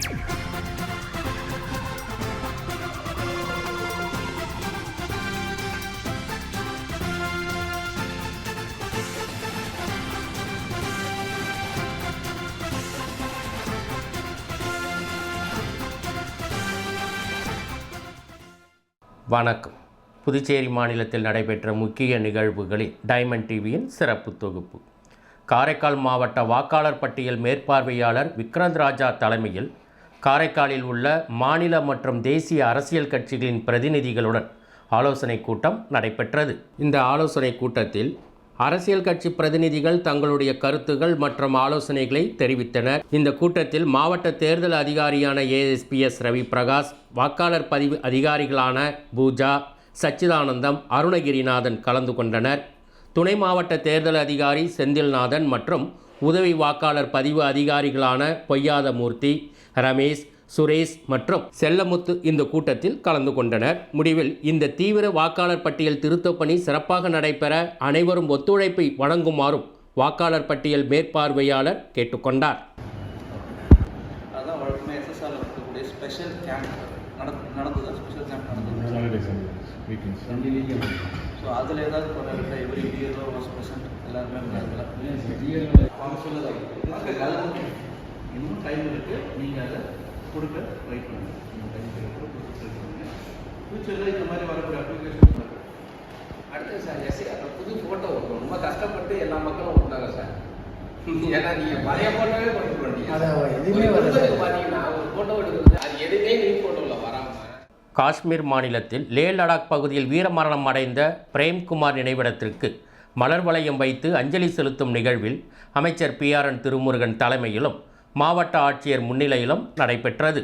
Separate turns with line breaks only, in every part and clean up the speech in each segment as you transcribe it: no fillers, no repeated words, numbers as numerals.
வணக்கம். புதுச்சேரி மாநிலத்தில் நடைபெற்ற முக்கிய நிகழ்வுகளில் டைமண்ட் டிவியின் சிறப்பு தொகுப்பு. காரைக்கால் மாவட்ட வாக்காளர் பட்டியல் மேற்பார்வையாளர் விக்ராந்த் ராஜா தலைமையில் காரைக்காலில் உள்ள மாநில மற்றும் தேசிய அரசியல் கட்சிகளின் பிரதிநிதிகளுடன் ஆலோசனை கூட்டம் நடைபெற்றது. இந்த ஆலோசனை கூட்டத்தில் அரசியல் கட்சி பிரதிநிதிகள் தங்களுடைய கருத்துகள் மற்றும் ஆலோசனைகளை தெரிவித்தனர். இந்த கூட்டத்தில் மாவட்ட தேர்தல் அதிகாரியான ASPS ரவி பிரகாஷ், வாக்காளர் பதிவு அதிகாரிகளான பூஜா, சச்சிதானந்தம், அருணகிரிநாதன் கலந்து கொண்டனர். துணை மாவட்ட தேர்தல் அதிகாரி செந்தில்நாதன் மற்றும் உதவி வாக்காளர் பதிவு அதிகாரிகளான பொய்யாதமூர்த்தி, ரமேஷ், சுரேஷ் மற்றும் செல்லமுத்து இந்த கூட்டத்தில் கலந்து கொண்டனர். முடிவில் இந்த தீவிர வாக்காளர் பட்டியல் திருத்தப் பணி சிறப்பாக நடைபெற அனைவரும் ஒத்துழைப்பை வழங்குமாறும் வாக்காளர் பட்டியல் மேற்பார்வையாளர் கேட்டுக்கொண்டார்.
கொடுக்க ட்ரை பண்ணுங்கள். ஃபியூச்சரில் இந்த மாதிரி வரக்கூடிய அப்ளிகேஷன் அடுத்தது சார் அப்புறம் புது ஃபோட்டோ ஓட்டணும். ரொம்ப கஷ்டப்பட்டு எல்லா மக்களும் ஓட்டினாங்க சார். ஏன்னா நீங்கள் பழைய ஃபோட்டோவே கொண்டு போட்டீங்க. பார்த்தீங்கன்னா ஒரு ஃபோட்டோ எடுக்கிறது அது எதுவுமே நியூ ஃபோட்டோவில் வராமல்.
காஷ்மீர் மாநிலத்தில் லே லடாக் பகுதியில் வீரமரணம் அடைந்த பிரேம்குமார் நினைவிடத்திற்கு மலர் வளையம் வைத்து அஞ்சலி செலுத்தும் நிகழ்வில் அமைச்சர் PRN திருமுருகன் தலைமையிலும் மாவட்ட ஆட்சியர் முன்னிலையிலும் நடைபெற்றது.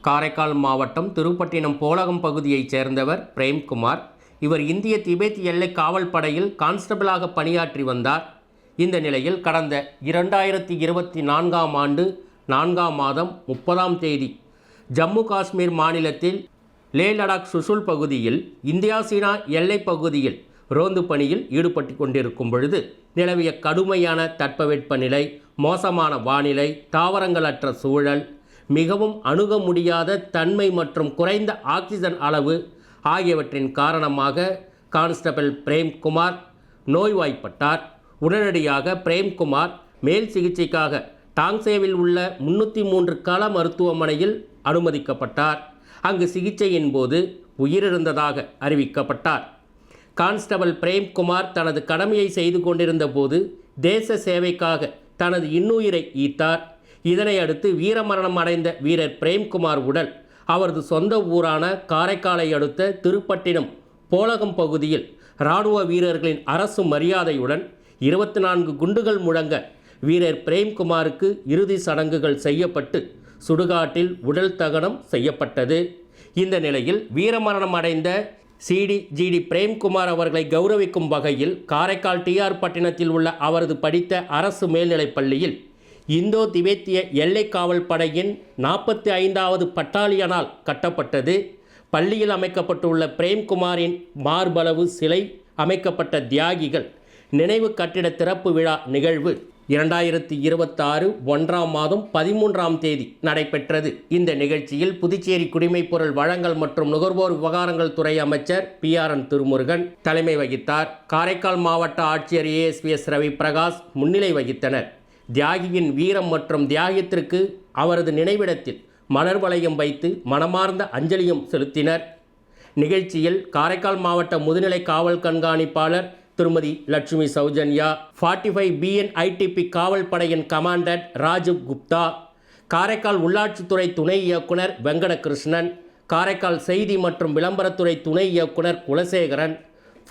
காரைக்கால் மாவட்டம் திருப்பட்டினம் போலகம் பகுதியைச் சேர்ந்தவர் பிரேம்குமார். இவர் இந்திய திபெத் எல்லை காவல் படையில் கான்ஸ்டபிளாக பணியாற்றி வந்தார். இந்த நிலையில் கடந்த 2024ஆம் ஆண்டு 4ஆம் மாதம் 30ஆம் தேதி ஜம்மு காஷ்மீர் மாநிலத்தில் லே லடாக் சுஷுல் பகுதியில் இந்தியா சீனா எல்லை பகுதியில் ரோந்து பணியில் ஈடுபட்டு கொண்டிருக்கும் பொழுது நிலவிய கடுமையான தட்பவெட்பநிலை, மோசமான வானிலை, தாவரங்களற்ற சூழல், மிகவும் அணுக முடியாத தன்மை மற்றும் குறைந்த ஆக்சிஜன் அளவு ஆகியவற்றின் காரணமாக கான்ஸ்டபிள் பிரேம்குமார் நோய்வாய்ப்பட்டார். உடனடியாக பிரேம்குமார் மேல் சிகிச்சைக்காக டாங்சேவில் உள்ள 303 கள மருத்துவமனையில் அனுமதிக்கப்பட்டார். அங்கு சிகிச்சையின் போது உயிரிழந்ததாக அறிவிக்கப்பட்டார். கான்ஸ்டபிள் பிரேம்குமார் தனது கடமையை செய்து கொண்டிருந்த போது தேச சேவைக்காக தனது இன்னுயிரை ஈத்தார். இதனை அடுத்து வீரமரணம் அடைந்த வீரர் பிரேம்குமார் உடல் அவரது சொந்த ஊரான காரைக்காலை அடுத்த திருப்பட்டினம் போலகம் பகுதியில் இராணுவ வீரர்களின் அரசு மரியாதையுடன் 24 குண்டுகள் முழங்க வீரர் பிரேம்குமாருக்கு இறுதி சடங்குகள் செய்யப்பட்டு சுடுகாட்டில் உடல் தகனம் செய்யப்பட்டது. இந்த நிலையில் வீரமரணம் அடைந்த CDGD பிரேம்குமார் அவர்களை கௌரவிக்கும் வகையில் காரைக்கால் TR பட்டினத்தில் உள்ள அவரது படித்த அரசு மேல்நிலைப் பள்ளியில் இந்தோ திபெத்திய எல்லை காவல் படையின் 45வது பட்டாலியனால் கட்டப்பட்டது. பள்ளியில் அமைக்கப்பட்டுள்ள பிரேம்குமாரின் மார்பளவு சிலை அமைக்கப்பட்ட தியாகிகள் நினைவு கட்டிட திறப்பு விழா நிகழ்வு 2026 1ஆம் மாதம் 13ஆம் தேதி நடைபெற்றது. இந்த நிகழ்ச்சியில் புதுச்சேரி குடிமைப்பொருள் வழங்கல் மற்றும் நுகர்வோர் விவகாரங்கள் துறை அமைச்சர் PRN திருமுருகன் தலைமை வகித்தார். காரைக்கால் மாவட்ட ஆட்சியர் ASPS ரவி பிரகாஷ் முன்னிலை வகித்தனர். தியாகியின் வீரம் மற்றும் தியாகத்திற்கு அவரது நினைவிடத்தில் மலர் வளையம் வைத்து மனமார்ந்த அஞ்சலியும் செலுத்தினர். நிகழ்ச்சியில் காரைக்கால் மாவட்ட முதுநிலை காவல் கண்காணிப்பாளர் திருமதி லட்சுமி சௌஜன்யா, 45 BNITP காவல் படையின் கமாண்டன்ட் ராஜீவ் குப்தா, காரைக்கால் உள்ளாட்சித்துறை துணை இயக்குனர் வெங்கடகிருஷ்ணன், காரைக்கால் செய்தி மற்றும் விளம்பரத்துறை துணை இயக்குனர் குலசேகரன்,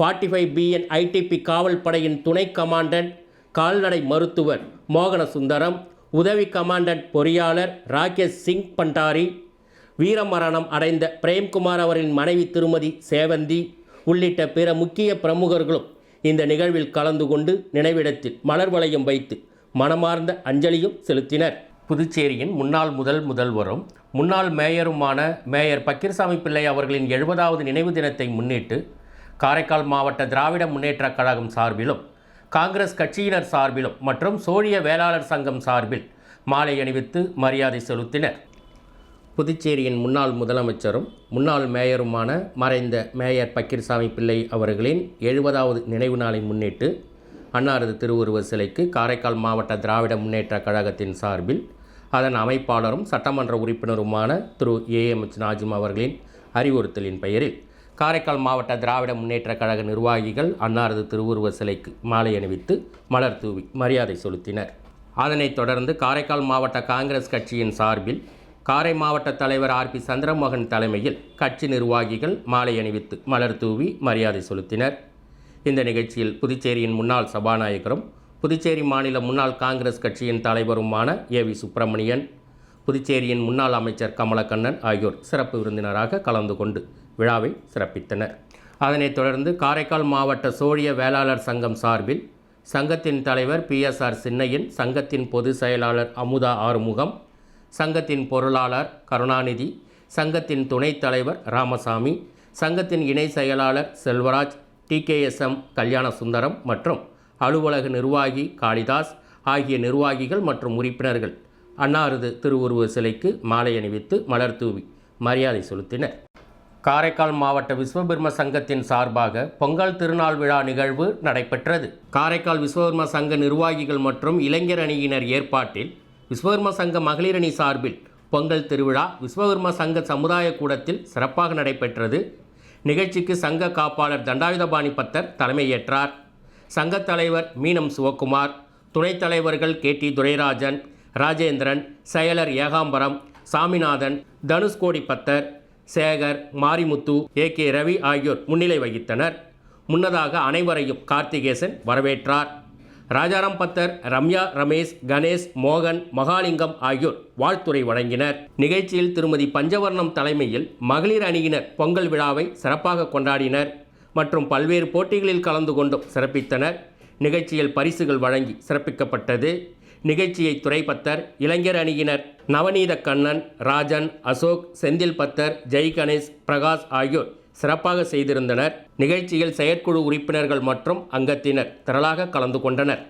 45 BNITP காவல் படையின் துணை கமாண்டன்ட் கால்நடை மருத்துவர் மோகனசுந்தரம், உதவி கமாண்டன்ட் பொறியாளர் ராகேஷ் சிங் பண்டாரி, வீரமரணம் அடைந்த பிரேம்குமார் அவரின் மனைவி திருமதி சேவந்தி உள்ளிட்ட பிற முக்கிய பிரமுகர்களும் இந்த நிகழ்வில் கலந்து கொண்டு நினைவிடத்தில் மலர் வளையம் வைத்து மனமார்ந்த அஞ்சலியும் செலுத்தினர். புதுச்சேரியின் முன்னாள் முதல்வரும் முன்னாள் மேயருமான மேயர் பக்கீர்சாமி பிள்ளை அவர்களின் 70வது நினைவு தினத்தை முன்னிட்டு காரைக்கால் மாவட்ட திராவிட முன்னேற்றக் கழகம் சார்பிலும் காங்கிரஸ் கட்சியினர் சார்பிலும் மற்றும் சோழிய வேளாளர் சங்கம் சார்பில் மாலை அணிவித்து மரியாதை செலுத்தினர். புதுச்சேரியின் முன்னாள் முதலமைச்சரும் முன்னாள் மேயருமான மறைந்த மேயர் பக்கீர்சாமி பிள்ளை அவர்களின் 70வது நினைவு நாளை முன்னிட்டு அன்னாரது திருவுருவ சிலைக்கு காரைக்கால் மாவட்ட திராவிட முன்னேற்றக் கழகத்தின் சார்பில் அதன் அமைப்பாளரும் சட்டமன்ற உறுப்பினருமான திரு ஏஎம்எச் நாஜிம் அவர்களின் அறிவுறுத்தலின் பெயரில் காரைக்கால் மாவட்ட திராவிட முன்னேற்றக் கழக நிர்வாகிகள் அன்னாரது திருவுருவ சிலைக்கு மாலை அணிவித்து மலர் தூவி மரியாதை செலுத்தினர். அதனைத் தொடர்ந்து காரைக்கால் மாவட்ட காங்கிரஸ் கட்சியின் சார்பில் காரை மாவட்ட தலைவர் ஆர்பி சந்திரமோகன் தலைமையில் கட்சி நிர்வாகிகள் மாலை அணிவித்து மலர் தூவி மரியாதை செலுத்தினர். இந்த நிகழ்ச்சியில் புதுச்சேரியின் முன்னாள் சபாநாயகரும் புதுச்சேரி மாநில முன்னாள் காங்கிரஸ் கட்சியின் தலைவருமான ஏவி சுப்பிரமணியன், புதுச்சேரியின் முன்னாள் அமைச்சர் கமலக்கண்ணன் ஆகியோர் சிறப்பு விருந்தினராக கலந்து கொண்டு விழாவை சிறப்பித்தனர். அதனைத் தொடர்ந்து காரைக்கால் மாவட்ட சோழிய வேளாளர் சங்கம் சார்பில் சங்கத்தின் தலைவர் பிஎஸ்ஆர் சின்னையன், சங்கத்தின் பொதுச் செயலாளர் அமுதா ஆறுமுகம், சங்கத்தின் பொருளாளர் கருணாநிதி, சங்கத்தின் துணைத் தலைவர் ராமசாமி, சங்கத்தின் இணை செயலாளர் செல்வராஜ், டிகேஎஸ்எம் கல்யாண சுந்தரம் மற்றும் அலுவலக நிர்வாகி காளிதாஸ் ஆகிய நிர்வாகிகள் மற்றும் உறுப்பினர்கள் அன்னாரது திருவுருவ சிலைக்கு மாலை அணிவித்து மலர் தூவி மரியாதை செலுத்தினர். காரைக்கால் மாவட்ட விஸ்வகர்ம சங்கத்தின் சார்பாக பொங்கல் திருநாள் விழா நிகழ்வு நடைபெற்றது. காரைக்கால் விஸ்வகர்ம சங்க நிர்வாகிகள் மற்றும் இளைஞர் அணியினர் ஏற்பாட்டில் விஸ்வகர்ம சங்க மகளிர் அணி சார்பில் பொங்கல் திருவிழா விஸ்வகர்ம சங்க சமுதாய கூடத்தில் சிறப்பாக நடைபெற்றது. நிகழ்ச்சிக்கு சங்க காப்பாளர் தண்டாயுதபாணி பத்தர் தலைமையேற்றார். சங்கத் தலைவர் மீனம் சிவக்குமார், துணைத் தலைவர்கள் KT துரைராஜன், ராஜேந்திரன், செயலர் ஏகாம்பரம், சாமிநாதன், தனுஷ்கோடி பத்தர், சேகர், மாரிமுத்து, AK ரவி ஆகியோர் முன்னிலை வகித்தனர். முன்னதாக அனைவரையும் கார்த்திகேசன் வரவேற்றார். ராஜாராம் பத்தர், ரம்யா, ரமேஷ், கணேஷ், மோகன், மகாலிங்கம் ஆகியோர் வாழ்த்துரை வழங்கினர். நிகழ்ச்சியில் திருமதி பஞ்சவர்ணம் தலைமையில் மகளிர் அணியினர் பொங்கல் விழாவை சிறப்பாக கொண்டாடினர் மற்றும் பல்வேறு போட்டிகளில் கலந்து கொண்டும் சிறப்பித்தனர். நிகழ்ச்சியில் பரிசுகள் வழங்கி சிறப்பிக்கப்பட்டது. நிகழ்ச்சியை துரைப்பத்தர், இளைஞர் அணியினர் நவநீத கண்ணன், ராஜன், அசோக், செந்தில் பத்தர், ஜெய் கணேஷ், பிரகாஷ் ஆகியோர் சிறப்பாக செய்திருந்தனர். நிகழ்ச்சியில் செயற்குழு உறுப்பினர்கள் மற்றும் அங்கத்தினர் திரளாக கலந்து கொண்டனர்.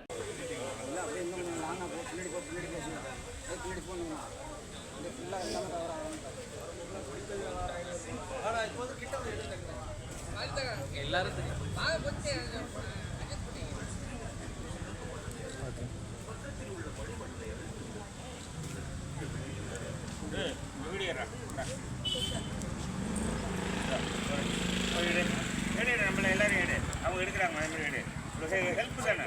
நம்மள எல்லாரும் எடு அவங்க எடுக்கிறாங்க எடு ஹெல்ப் தானே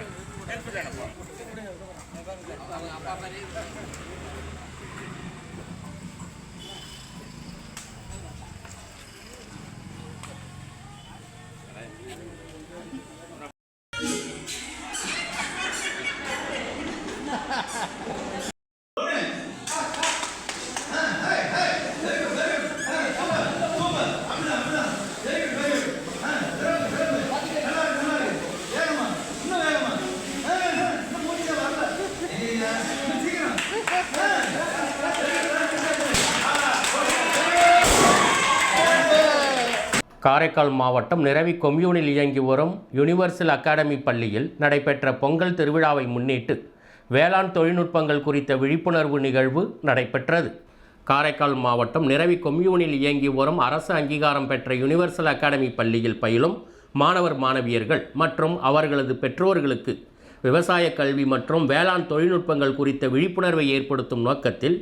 காரைக்கால் மாவட்டம் நிரவி கொம்யூனில் இயங்கி வரும் யுனிவர்சல் அகாடமி பள்ளியில் நடைபெற்ற பொங்கல் திருவிழாவை முன்னிட்டு வேளாண் தொழில்நுட்பங்கள் குறித்த விழிப்புணர்வு நிகழ்வு நடைபெற்றது. காரைக்கால் மாவட்டம் நிரவி கொம்யூனில் இயங்கி வரும் அரசு அங்கீகாரம் பெற்ற யுனிவர்சல் அகாடமி பள்ளியில் பயிலும் மாணவர் மாணவியர்கள் மற்றும் அவர்களது பெற்றோர்களுக்கு விவசாய கல்வி மற்றும் வேளாண் தொழில்நுட்பங்கள் குறித்த விழிப்புணர்வை ஏற்படுத்தும் நோக்கத்தில்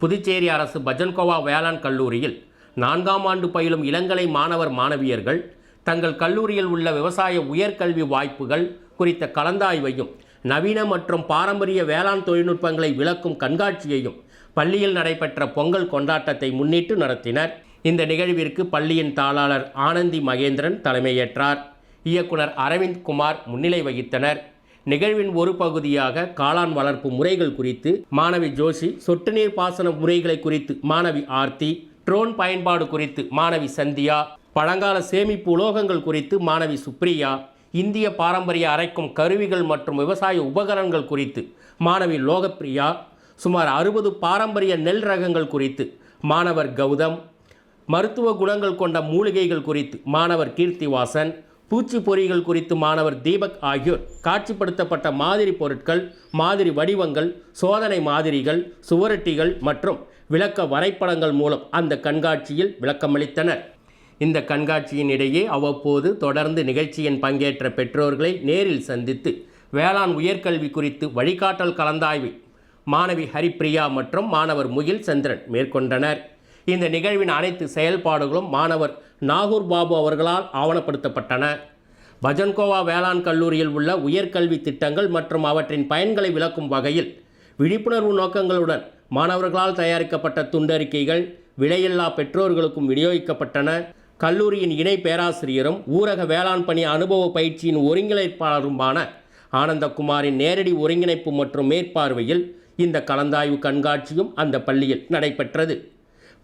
புதுச்சேரி அரசு பஜன்கோவா வேளாண் கல்லூரியில் 4ஆம் ஆண்டு பயிலும் இளங்கலை மாணவர் மாணவியர்கள் தங்கள் கல்லூரியில் உள்ள விவசாய உயர்கல்வி வாய்ப்புகள் குறித்த கலந்தாய்வையும் நவீன மற்றும் பாரம்பரிய வேளாண் தொழில்நுட்பங்களை விளக்கும் கண்காட்சியையும் பள்ளியில் நடைபெற்ற பொங்கல் கொண்டாட்டத்தை முன்னிட்டு நடத்தினர். இந்த நிகழ்விற்கு பள்ளியின் தாளாளர் ஆனந்தி மகேந்திரன் தலைமையேற்றார். இயக்குனர் அரவிந்த் குமார் முன்னிலை வகித்தனர். நிகழ்வின் ஒரு பகுதியாக காளான் வளர்ப்பு முறைகள் குறித்து மாணவி ஜோஷி, சொட்டு நீர் பாசன முறைகளை குறித்து மாணவி ஆர்த்தி, ட்ரோன் பயன்பாடு குறித்து மாணவி சந்தியா, பழங்கால சேமிப்பு உலோகங்கள் குறித்து மாணவி சுப்ரியா, இந்திய பாரம்பரிய அரைக்கும் கருவிகள் மற்றும் விவசாய உபகரணங்கள் குறித்து மாணவி லோகப்பிரியா, சுமார் 60 பாரம்பரிய நெல் ரகங்கள் குறித்து மாணவர் கௌதம், மருத்துவ குணங்கள் கொண்ட மூலிகைகள் குறித்து மாணவர் கீர்த்திவாசன், பூச்சி பொறிகள் குறித்து மாணவர் தீபக் ஆகியோர் காட்சிப்படுத்தப்பட்ட மாதிரி பொருட்கள், மாதிரி வடிவங்கள், சோதனை மாதிரிகள், சுவரொட்டிகள் மற்றும் விளக்க வரைபடங்கள் மூலம் அந்த கண்காட்சியில் விளக்கமளித்தனர். இந்த கண்காட்சியின் இடையே அவ்வப்போது தொடர்ந்து நிகழ்ச்சியின் பங்கேற்ற பெற்றோர்களை நேரில் சந்தித்து வேளாண் உயர்கல்வி குறித்து வழிகாட்டல் கலந்தாய்வு மாணவி ஹரிப்பிரியா மற்றும் மாணவர் முகில் சந்திரன் மேற்கொண்டனர். இந்த நிகழ்வின் அனைத்து செயல்பாடுகளும் மாணவர் நாகூர் பாபு அவர்களால் ஆவணப்படுத்தப்பட்டன. பஜன்கோவா வேளாண் கல்லூரியில் உள்ள உயர்கல்வி திட்டங்கள் மற்றும் அவற்றின் பயன்களை விளக்கும் வகையில் விழிப்புணர்வு நோக்கங்களுடன் மாணவர்களால் தயாரிக்கப்பட்ட துண்டறிக்கைகள் விலையில்லா பெற்றோர்களுக்கும் விநியோகிக்கப்பட்டன. கல்லூரியின் இணை பேராசிரியரும் ஊரக வேளாண் பணி அனுபவ பயிற்சியின் ஒருங்கிணைப்பாளருமான ஆனந்தகுமாரின் நேரடி ஒருங்கிணைப்பு மற்றும் மேற்பார்வையில் இந்த கலந்தாய்வு கண்காட்சியும் அந்த பள்ளியில் நடைபெற்றது.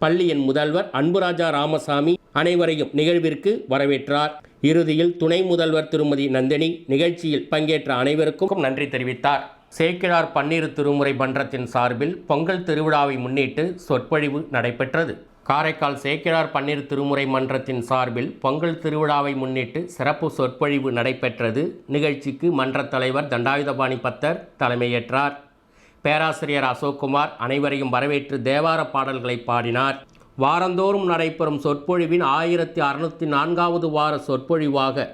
பள்ளியின் முதல்வர் அன்புராஜா ராமசாமி அனைவரையும் நிகழ்விற்கு வரவேற்றார். இறுதியில் துணை முதல்வர் திருமதி நந்தினி நிகழ்ச்சியில் பங்கேற்ற அனைவருக்கும் நன்றி தெரிவித்தார். சேக்கிழார் பன்னிரு திருமுறை மன்றத்தின் சார்பில் பொங்கல் திருவிழாவை முன்னிட்டு சொற்பொழிவு நடைபெற்றது. காரைக்கால் சேக்கிழார் பன்னிரு திருமுறை மன்றத்தின் சார்பில் பொங்கல் திருவிழாவை முன்னிட்டு சிறப்பு சொற்பொழிவு நடைபெற்றது. நிகழ்ச்சிக்கு மன்ற தலைவர் தண்டாயுதபாணி பத்தர் தலைமையேற்றார். பேராசிரியர் அசோக்குமார் அனைவரையும் வரவேற்று தேவார பாடல்களை பாடினார். வாரந்தோறும் நடைபெறும் சொற்பொழிவின் 1604வது வார சொற்பொழிவாக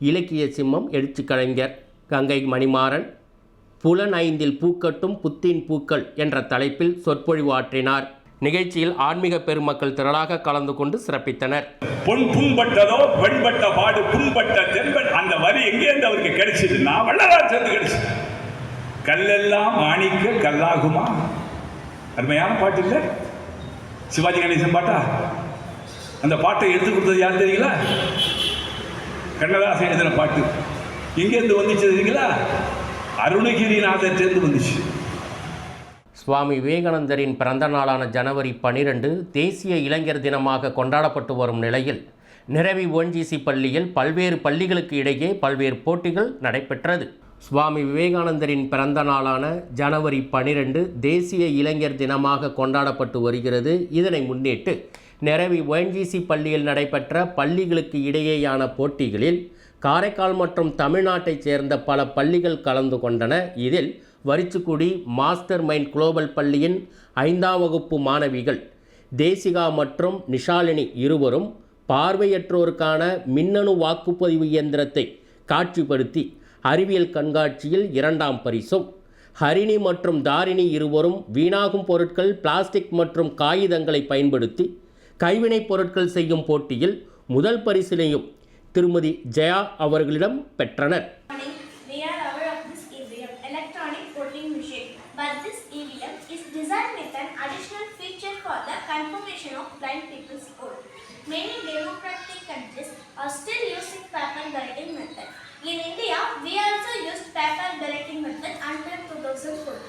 இலக்கிய சிம்மம் எழுச்சிக் கலைஞர் கங்கை மணிமாறன் புலன் ஐந்தில் பூக்கட்டும் புத்தின் பூக்கள் என்ற தலைப்பில் சொற்பொழிவு ஆற்றினார். நிகழ்ச்சியில் ஆன்மீக பெருமக்கள் திரளாக கலந்து கொண்டு சிறப்பித்தனர்.
பொன் புண்பட்டதோ வெண்பட்ட பாடு புண்பட்ட தென்பன் அந்த வரி எங்கேருந்து அவருக்கு கிடைச்சதுன்னா வள்ளலார் சேர்ந்து கிடைச்சது. கல்லெல்லாம் மாணிக்க கல்லாகுமா, அருமையான பாட்டு இல்லை? சிவாஜி கணேசன் பாட்டா? அந்த பாட்டை எடுத்து கொடுத்தது யார் தெரியுங்களா? கண்ணதாசன் எழுதின பாட்டு. எங்கேருந்து வந்துச்சு தெரியுங்களா? அருணகிரிநாதர் சேர்ந்து வந்துச்சு.
சுவாமி விவேகானந்தரின் பிறந்த நாளான ஜனவரி 12 தேசிய இளைஞர் தினமாக கொண்டாடப்பட்டு வரும் நிலையில் நிரவி ஓஎன்ஜிசி பள்ளியில் பல்வேறு பள்ளிகளுக்கு இடையே பல்வேறு போட்டிகள் நடைபெற்றது. சுவாமி விவேகானந்தரின் பிறந்த நாளான ஜனவரி 12 தேசிய இளைஞர் தினமாக கொண்டாடப்பட்டு வருகிறது. இதனை முன்னிட்டு நிரவி ஓஎன்ஜிசி பள்ளியில் நடைபெற்ற பள்ளிகளுக்கு இடையேயான போட்டிகளில் காரைக்கால் மற்றும் தமிழ்நாட்டைச் சேர்ந்த பல பள்ளிகள் கலந்து கொண்டன. இதில் வரிச்சுக்குடி மாஸ்டர் மைண்ட் குளோபல் பள்ளியின் 5ஆம் வகுப்பு மாணவிகள் தேசிகா மற்றும் நிஷாலினி இருவரும் பார்வையற்றோருக்கான மின்னணு வாக்குப்பதிவு இயந்திரத்தை காட்சிப்படுத்தி அறிவியல் கண்காட்சியில் 2ஆம் பரிசும், ஹரிணி மற்றும் தாரிணி இருவரும் வீணாகும் பொருட்கள் பிளாஸ்டிக் மற்றும் காகிதங்களை பயன்படுத்தி கைவினைப் பொருட்கள் செய்யும் போட்டியில் முதல் பரிசினையும் திருமதி ஜெயா அவர்களிடம் பெற்றனர்.
We are aware of this EVM, electronic voting machine, but this EVM is designed with an additional feature for the confirmation of blind people's vote. Many democratic countries are still using paper balloting method. In India, we also used paper balloting method until 2004.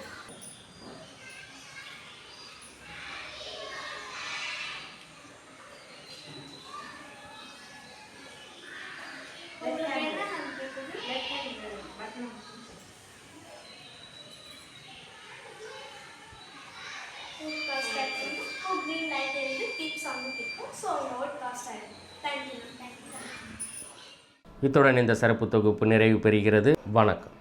Green light keeps on the people, so no it cost time. Thank you.
இத்துடன் இந்த சிறப்பு தொகுப்பு நிறைவு பெறுகிறது. வணக்கம்.